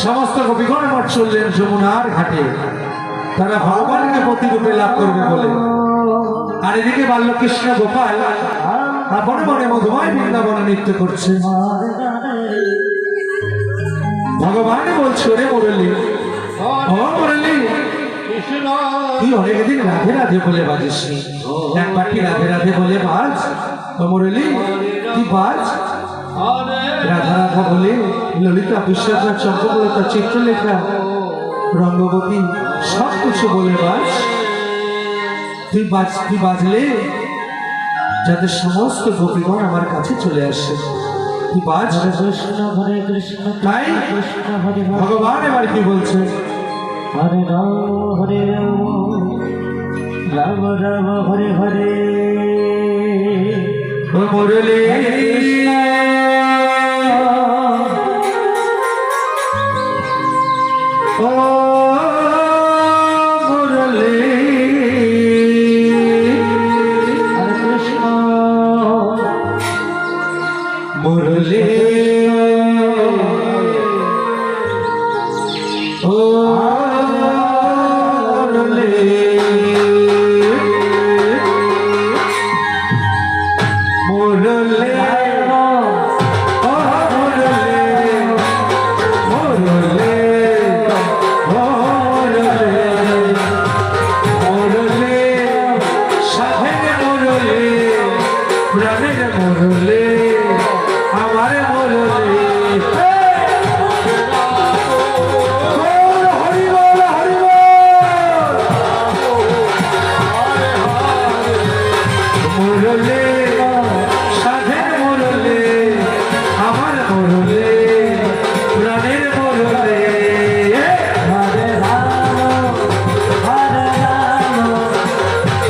সমস্ত গোপীগণ মঠ চললেন যমুনার ঘাটে, তারা ভগবানকে প্রতিরূপে লাভ করবে বলে। আর এদিকে বাল্যকৃষ্ণ গোপাল বনে বনে মধুময় বৃন্দাবনে নৃত্য করছে। ভগবান বলছে, ওরে মুরলী, ও মুরলী, তুই অনেকদিন রাধে রাধে বলে বাজিস, একবার কি রাধে রাধে বলে বাজ। ও মুরলী, তুই বাজ। রাধা রাধা বলে ললিতা, বিশ্বনাথ, চন্দ্রলতা, চিত্রলেখা, রঙ্গবতী সব কিছু বলে বাজ। তুই বাজলে যাতে সমস্ত গোপীগণ আমার কাছে চলে আসে, তুই বাজ। কৃষ্ণ হরে কৃষ্ণ তাই কৃষ্ণ হরে হরে ভগবান এবার কি বলছে, হরে রাম হরে রাম রাম রাম হরে হরে। ও মুরলী, ও মুরলী, হরে কৃষ্ণ মুরলী, ও মুরলী, মুরলী, ও মুরলী, মুরলী, সাধের মুরলী, প্রাণের মুরলী, আমার মুরলী। হরি বল, হরি বল। মুরলী, সাধের মুরলী, আমার মুরলী, প্রাণের মুরলী। হরে রাম হরে রাম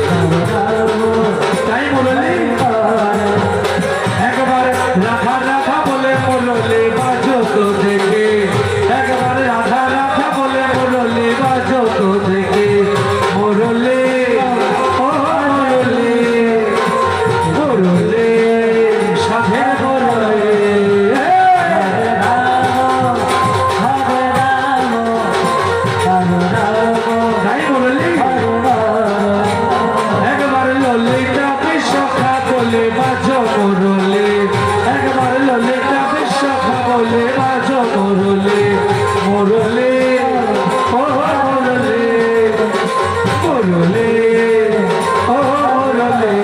রাম রাম তাই মুরলী একবার রাধা রাধা বলে মুরলী বাজো তো দেখে, একবার রাধা রাধা বলে মুরলী বাজো তো দেখে। মুরলী, ও মুরলী, মুরলী, সাধের মুরলী। হরে রাম হরে রাম রাম রাম তাই মুরলী একবার ললিতা বিশ্বখা বলে বাজো মুরলী, একবার ললিতা বিশ্বখা বলে বাজো মুরলী। মুরলী, ও মুরলী, মুরলী, ও মুরলী,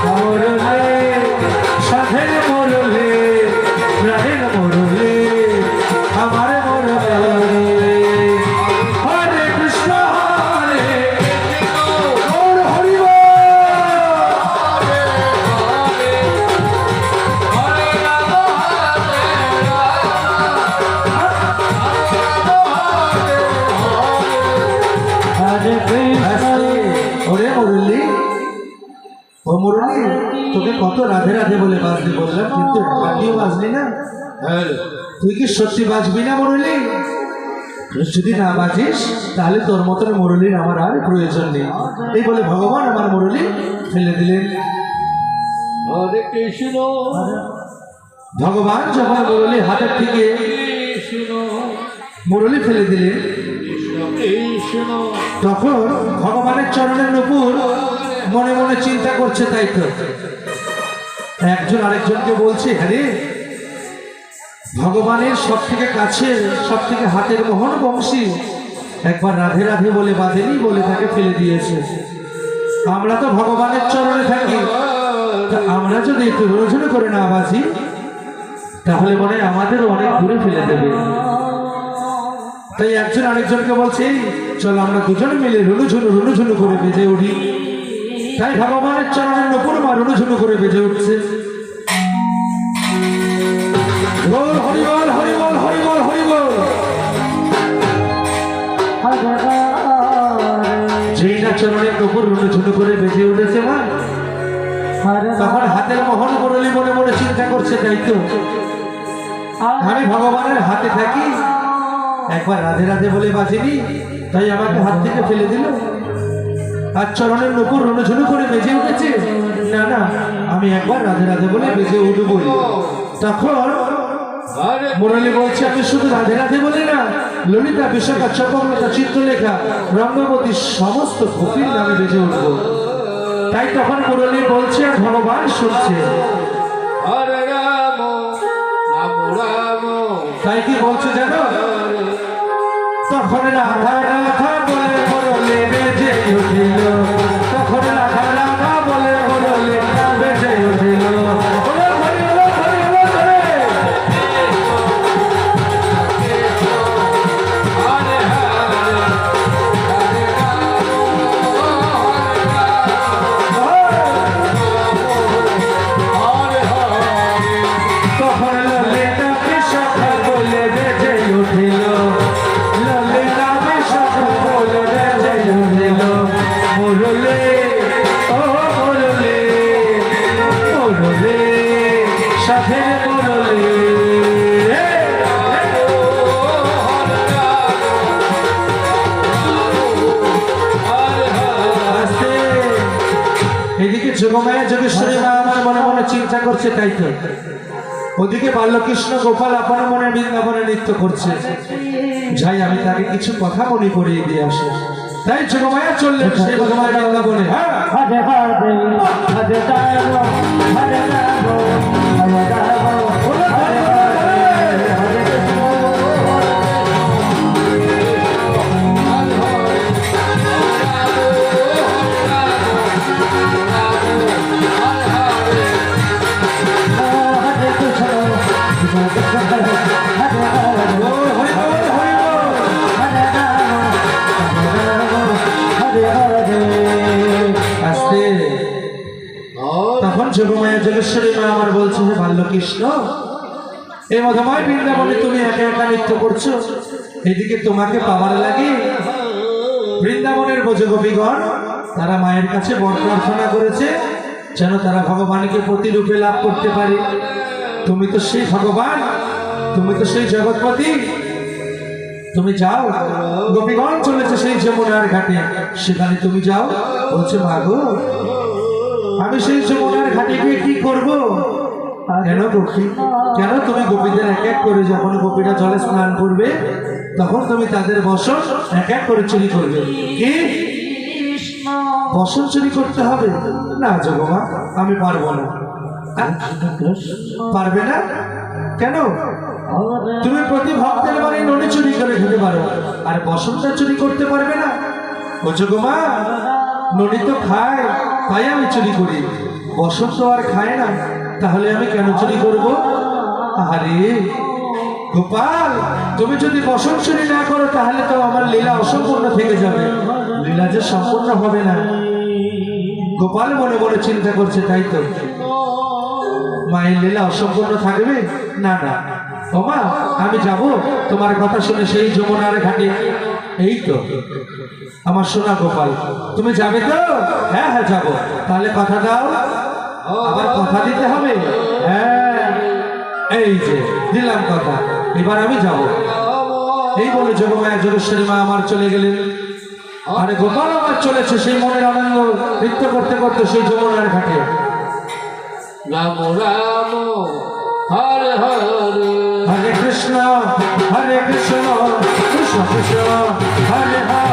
মুরলী, সাধের মুরলী, প্রাণের মুরলী, আমার মুরলী। হরে কৃষ্ণ হরে গৌর হরি বল। হরে কৃষ্ণ ওরে মুরলী, ও মুরলী, তোকে কত রাধে রাধে বলে বাজতে বললাম, কিন্তু একটিও বাজলি না। তুই কি সত্যি বাজবি না মুরলী? যদি না বাজিস তাহলে তোর মতন মুরলীর আমার আর প্রয়োজন নেই। এই বলে ভগবান আমার মুরলী ফেলে দিলেন। হরে কৃষ্ণ ভগবান যখন মুরলী হাতের থেকে কৃষ্ণ মুরলী ফেলে দিলেন, কৃষ্ণ তখন ভগবানের চরণের নূপুর মনে মনে চিন্তা করছে। তাই তো একজন আরেকজনকে বলছে, হ্যাঁ, ভগবানের সব থেকে কাছের, সব থেকে হাতের মোহন বংশী একবার রাধে রাধে বলে বাঁধেনি বলে তাকে ফেলে দিয়েছে। আমরা তো ভগবানের চরণে থাকি, তা আমরা যদি একটু রোজনে করে না বাজি তাহলে মনে হয় আমাদেরও অনেক দূরে ফেলে দেবে। তাই একজন আরেকজনকে বলছে, এই চল আমরা দুজনে মিলে রুনুঝুনু করে বেজে উঠি। তাই ভগবানের চরণের নূপুর মা রুনুঝুনু করে বেজে উঠছে। বল হরি বল, হরি বল, হরি বল, হরি বল। যেই না চরণের নূপুর রুনুঝুনু করে বেজে উঠেছে মা, তখন হাতের মোহন মুরলী মনে মনে চিন্তা করছে, তাই তো আমি ভগবানের হাতে থাকি, একবার রাধে রাধে বলে বাজিনি, তাই আমাকে হাত থেকে ফেলে দিল। আর চরণের নূপুর রুনুঝুনু করে বেজে উঠেছে, না না আমি একবার রাধে রাধে বলে বেজে উঠবই। তখন হরে মুরলী বলছে আমি শুধু রাধে রাধে বলি না, ললিতা বিশাখা চকমলতা চিত্রলেখা রঙ্গবতী সমস্ত গোপীর নামে বেজে উঠবো। তাই তখন মুরলী বলছে আর ভগবান শুনছে। হরে রাম রাম রাম তাই কি বলছে জানো? তখন রাধা রাধা বলে মুরলী বেজে উঠিল, তখন রাধা রাধা বলে মুরলী বেজে উঠিল। ওরে হরি হলো, হরি হলো করে। হরে হরে হরে হরে তখন ললিতা বিশাখা বলে বেজে উঠিল, ললিতা বিশাখা বলে বেজে উঠিল। মুরলী ও মুরলী, মুরলী সাথে মুরলী। আস্তে। এদিকে যোগমায়া যোগেশ্বরী মা আমার মনে মনে চিন্তা করছে, তাই তো ওদিকে বাল্যকৃষ্ণ গোপাল আপন মনে বৃন্দাবনে নৃত্য করছে। যাই আমি তাকে কিছু কথা মনে করিয়ে দিয়ে আসি। তাই যোগমায়া চললেন সেই ভগবান বৃন্দাবনে। হ্যাঁ হরে হরে হরে রাম হরে রাম হরে রাম হরে হরে হরে কৃষ্ণ হরে কৃষ্ণ হরে হরে ও হরি বল, হরি বল। হরে রাম হরে হরে আস্তে। তখন যোগমায়া যোগেশ্বরী মা আমার বলছে, হে বাল্যকৃষ্ণ, এই মধুময় বৃন্দাবনে তুমি একা একা নৃত্য করছো, এদিকে তোমাকে পাওয়ার লাগে বৃন্দাবনের ব্রজগোপীগণ তারা মায়ের কাছে বর প্রার্থনা করেছে যেন তারা ভগবানকে প্রতিরূপে লাভ করতে পারে। তুমি তো সেই ভগবান, তুমি তো সেই জগৎপতি, তুমি যাও। গোপীগণ চলেছে সেই যমুনার ঘাটে, সেখানে তুমি যাও। বলছে মা গো, আমি সেই যমুনার ঘাটে গিয়ে কি করব? কেন গোপী, কেন তুমি গোপীদের এক এক করে যখন গোপীরা জলে স্নান করবে তখন তুমি তাদের বসন এক এক করে চুরি করবে? কি বসন চুরি করতে হবে? না জগমা, আমি পারবো না। পারবে না কেন? তুমি প্রতি ভক্তের বাড়ি ননি চুরি করে খেতে পারো, আর বসনটা চুরি করতে পারবে না? ও জগমা, ননি তো খায় তাই আমি চুরি করি, বসন তো আর খায় না, তাহলে আমি কেন চুরি করব? আরে গোপাল, তুমি যদি বসন চুরি না করো তাহলে তো আমার লীলা অসম্পূর্ণ থেকে যাবে, লীলা যে সম্পূর্ণ হবে না। গোপাল মনে মনে চিন্তা করছে, তাই তো মায়ের লীলা অসম্পূর্ণ থাকবে না? না ও মা, আমি যাব তোমার কথা শুনে সেই যমুনার ঘাটে। এই তো আমার সোনা গোপাল, তুমি যাবে তো? হ্যাঁ হ্যাঁ যাবো। তাহলে কথা দাও। আবার কথা দিতে হবে? হ্যাঁ, এই যে দিলাম কথা, এবার আমি যাব। এই বলে যোগমায়া যোগেশ্বরী মা আমার চলে গেলেন। আরে গোপাল আমার চলেছে সেই মনের আনন্দ নৃত্য করতে করতে সেই যমুনার ঘাটে। রাম রাম হরে হরে হরে কৃষ্ণ কৃষ্ণ কৃষ্ণ হরে হরে